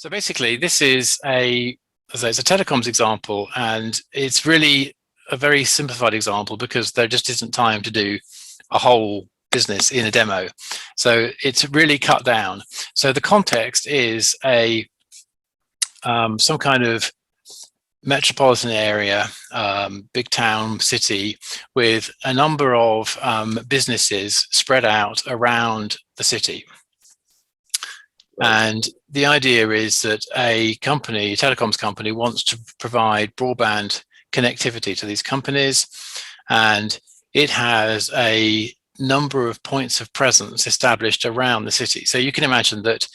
So basically, this is it's a telecoms example, and it's really a very simplified example because there just isn't time to do a whole business in a demo. So it's really cut down. So the context is some kind of metropolitan area, big town, city, with a number of businesses spread out around the city. And the idea is that a telecoms company, wants to provide broadband connectivity to these companies, and it has a number of points of presence established around the city. So you can imagine that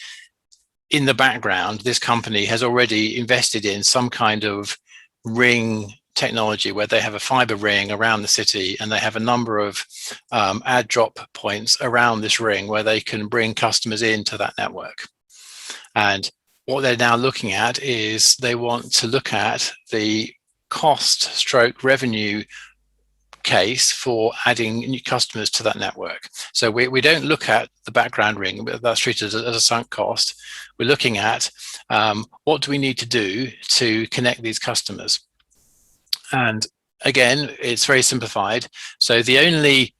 in the background, this company has already invested in some kind of ring technology where they have a fiber ring around the city, and they have a number of add drop points around this ring where they can bring customers into that network. And what they're now looking at is they want to look at the cost stroke revenue case for adding new customers to that network. So we don't look at the background ring, but that's treated as a sunk cost. We're looking at what do we need to do to connect these customers. And again, it's very simplified. So the only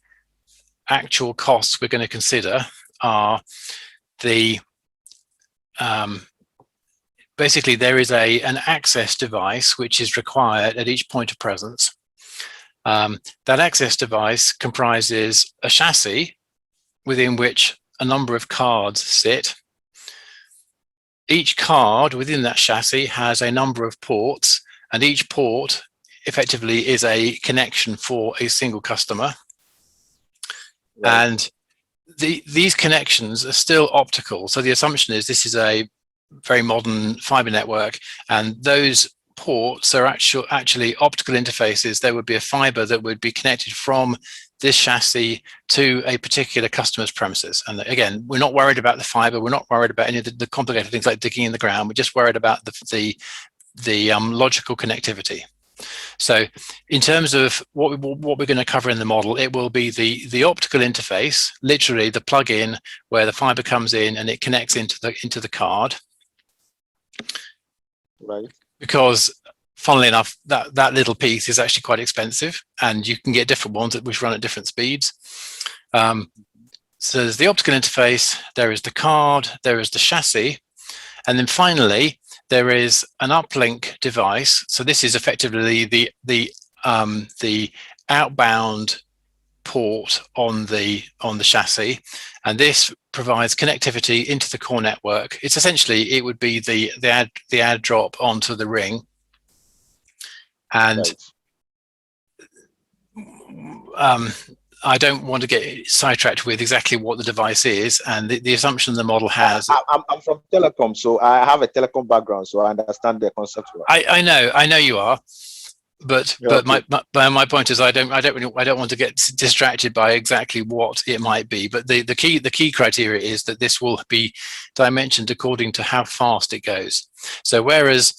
actual costs we're going to consider are the basically there is an access device which is required at each point of presence. That access device comprises a chassis within which a number of cards sit. Each card within that chassis has a number of ports, and each port effectively is a connection for a single customer. Right. And these connections are still optical. So the assumption is this is a very modern fiber network, and those ports are actually optical interfaces. There would be a fiber that would be connected from this chassis to a particular customer's premises. And again, we're not worried about the fiber. We're not worried about any of the complicated things like digging in the ground. We're just worried about the logical connectivity. So in terms of what we're going to cover in the model, it will be the optical interface, literally the plug-in where the fiber comes in and it connects into the card. Right. Because funnily enough, that little piece is actually quite expensive, and you can get different ones which run at different speeds. So there's the optical interface, there is the card, there is the chassis, and then finally there is an uplink device. So this is effectively the outbound port on the chassis, and this provides connectivity into the core network. It's essentially, it would be the add drop onto the ring. And I don't want to get sidetracked with exactly what the device is, and the assumption the model has. I'm from telecom, so I have a telecom background, so I understand the concept. I know you are, but my point is I don't want to get distracted by exactly what it might be. But the key criteria is that this will be dimensioned according to how fast it goes. So whereas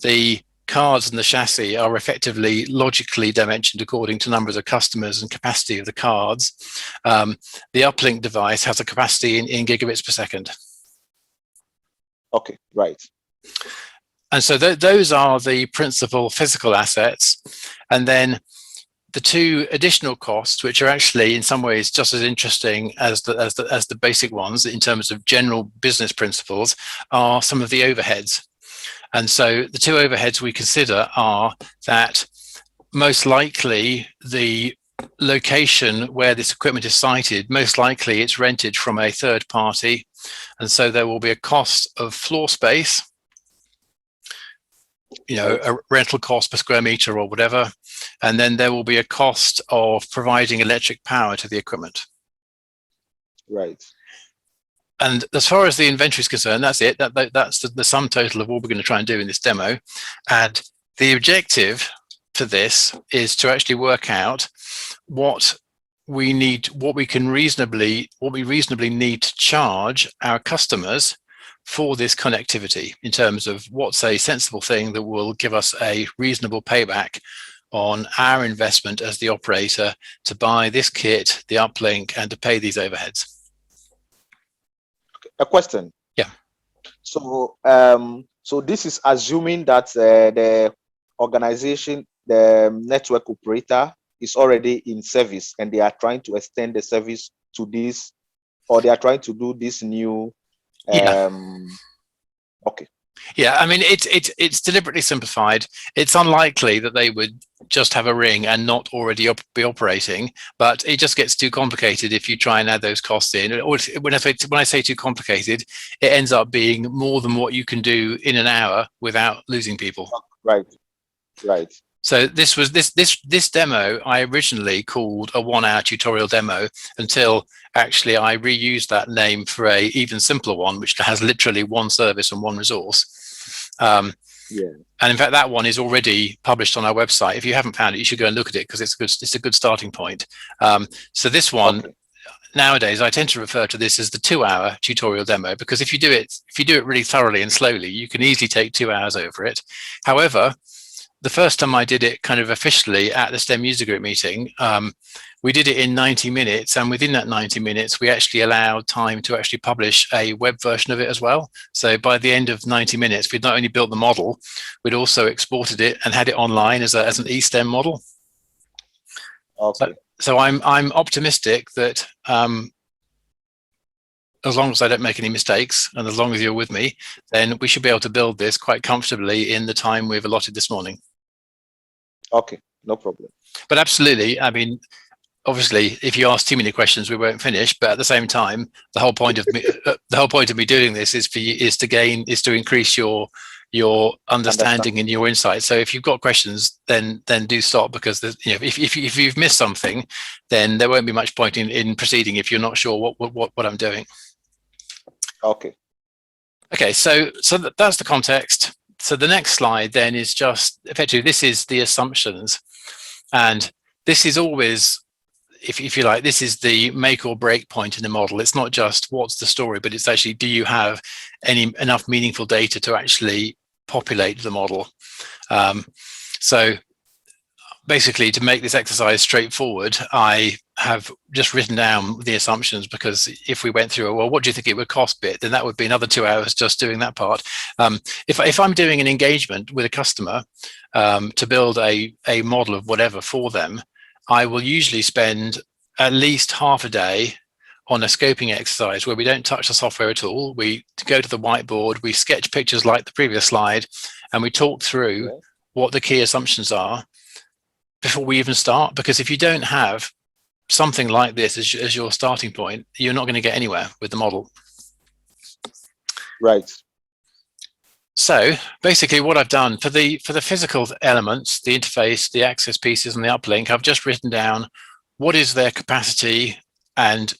the cards and the chassis are effectively logically dimensioned according to numbers of customers and capacity of the cards, the uplink device has a capacity in gigabits per second. Okay, right. And so those are the principal physical assets. And then the two additional costs, which are actually in some ways just as interesting as the basic ones in terms of general business principles, are some of the overheads. And so the two overheads we consider are that most likely the location where this equipment is sited, most likely it's rented from a third party. And so there will be a cost of floor space, you know, a rental cost per square meter or whatever. And then there will be a cost of providing electric power to the equipment. Right. And as far as the inventory is concerned, that's it. That's the sum total of what we're going to try and do in this demo. And the objective for this is to actually work out what we reasonably need to charge our customers for this connectivity, in terms of what's a sensible thing that will give us a reasonable payback on our investment as the operator to buy this kit, the uplink, and to pay these overheads. A question. Yeah. So this is assuming that the organization, the network operator, is already in service and they are trying to extend the service to this, or they are trying to do this new. Yeah. Okay. Yeah, I mean, it's deliberately simplified. It's unlikely that they would just have a ring and not already be operating, but it just gets too complicated if you try and add those costs in. Or when I say too complicated, it ends up being more than what you can do in an hour without losing people. Right. Right. So this demo I originally called a 1-hour tutorial demo until actually I reused that name for a even simpler one, which has literally one service and one resource. Yeah. And in fact, that one is already published on our website. If you haven't found it, you should go and look at it because it's a good starting point. So this one, okay. Nowadays, I tend to refer to this as the 2-hour tutorial demo because if you do it really thoroughly and slowly, you can easily take 2 hours over it. However, the first time I did it kind of officially at the STEM user group meeting, we did it in 90 minutes. And within that 90 minutes, we actually allowed time to actually publish a web version of it as well. So by the end of 90 minutes, we'd not only built the model, we'd also exported it and had it online as an eSTEM model. Okay. So I'm optimistic that as long as I don't make any mistakes and as long as you're with me, then we should be able to build this quite comfortably in the time we've allotted this morning. Okay, no problem. But absolutely, I mean, obviously, if you ask too many questions, we won't finish. But at the same time, the whole point of me doing this is to increase your understanding and your insight. So if you've got questions, then do stop because if you've missed something, then there won't be much point in proceeding if you're not sure what I'm doing. Okay. Okay, so that's the context. So the next slide then is just effectively this is the assumptions, and this is always, if you like, this is the make or break point in the model. It's not just what's the story, but it's actually do you have enough meaningful data to actually populate the model. So basically, to make this exercise straightforward, I have just written down the assumptions because if we went through, well, what do you think it would cost bit, then that would be another 2 hours just doing that part. If I'm doing an engagement with a customer to build a model of whatever for them, I will usually spend at least half a day on a scoping exercise where we don't touch the software at all. We go to the whiteboard, we sketch pictures like the previous slide, and we talk through what the key assumptions are before we even start. Because if you don't have something like this as your starting point, you're not going to get anywhere with the model. Right. So basically what I've done for the physical elements, the interface, the access pieces and the uplink, I've just written down what is their capacity. And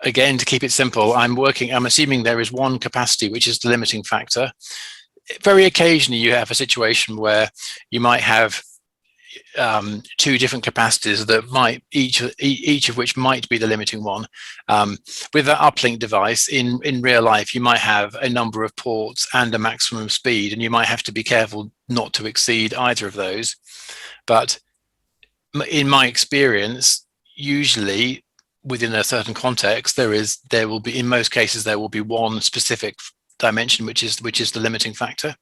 again, to keep it simple, I'm assuming there is one capacity, which is the limiting factor. Very occasionally you have a situation where you might have two different capacities that might each of which might be the limiting one. With that uplink device in real life, you might have a number of ports and a maximum speed, and you might have to be careful not to exceed either of those. But in my experience, usually within a certain context, there will be in most cases there will be one specific dimension which is the limiting factor.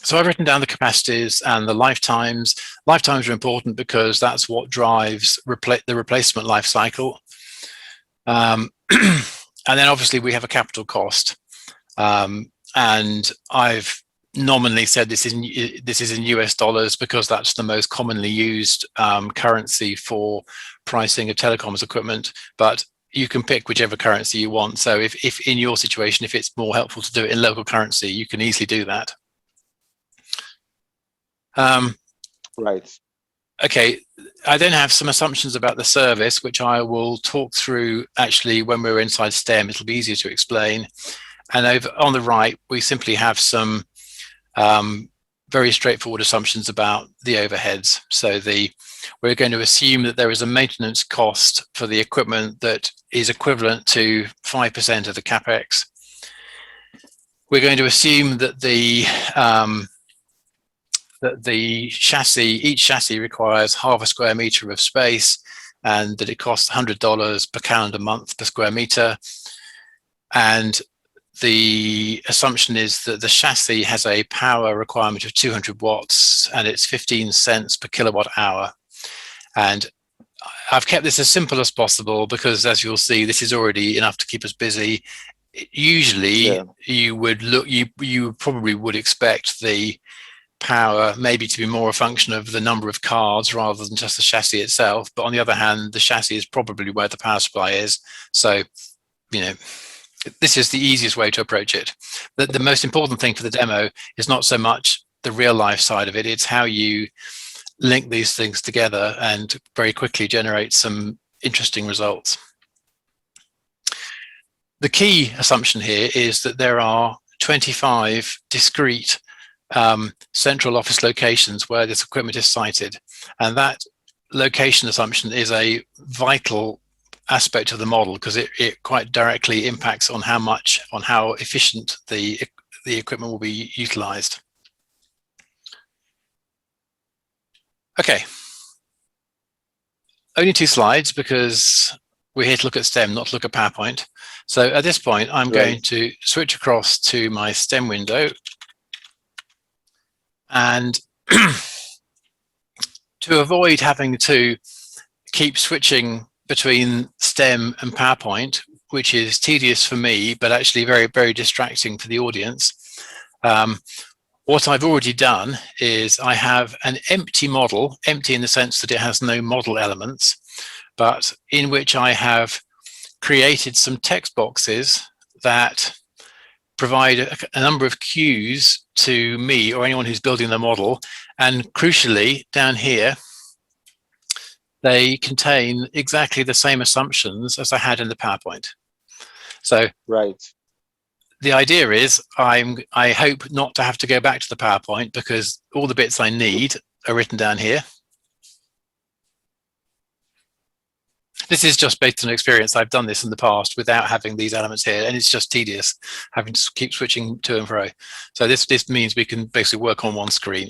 So I've written down the capacities and the lifetimes. Lifetimes are important because that's what drives the replacement life cycle. And then obviously we have a capital cost. And I've nominally said this is in US dollars because that's the most commonly used currency for pricing of telecoms equipment. But you can pick whichever currency you want. So if in your situation, if it's more helpful to do it in local currency, you can easily do that. Right. Okay, I then have some assumptions about the service, which I will talk through actually when we're inside STEM. It'll be easier to explain. And over on the right, we simply have some very straightforward assumptions about the overheads. So we're going to assume that there is a maintenance cost for the equipment that is equivalent to 5% of the CapEx. We're going to assume that each chassis requires half a square meter of space and that it costs $100 per calendar month per square meter. and the assumption is that the chassis has a power requirement of 200 watts and it's 15 cents per kilowatt hour. And I've kept this as simple as possible because, as you'll see, this is already enough to keep us busy. Usually, you would look, you probably would expect the power maybe to be more a function of the number of cards rather than just the chassis itself. But on the other hand, the chassis is probably where the power supply is. So, you know, this is the easiest way to approach it. The most important thing for the demo is not so much the real life side of it, it's how you link these things together and very quickly generate some interesting results. The key assumption here is that there are 25 discrete central office locations where this equipment is sited, and that location assumption is a vital aspect of the model because it quite directly impacts on how efficient the equipment will be utilized. Okay, only 2 slides because we're here to look at STEM, not to look at PowerPoint. So at this point, I'm going to switch across to my STEM window, and to avoid having to keep switching between STEM and PowerPoint, which is tedious for me, but actually very, very distracting for the audience. What I've already done is I have an empty model, empty in the sense that it has no model elements, but in which I have created some text boxes that provide a number of cues to me or anyone who's building the model. And crucially, down here, they contain exactly the same assumptions as I had in the PowerPoint. So the idea is I hope not to have to go back to the PowerPoint because all the bits I need are written down here. This is just based on experience. I've done this in the past without having these elements here, and it's just tedious having to keep switching to and fro. So this means we can basically work on one screen.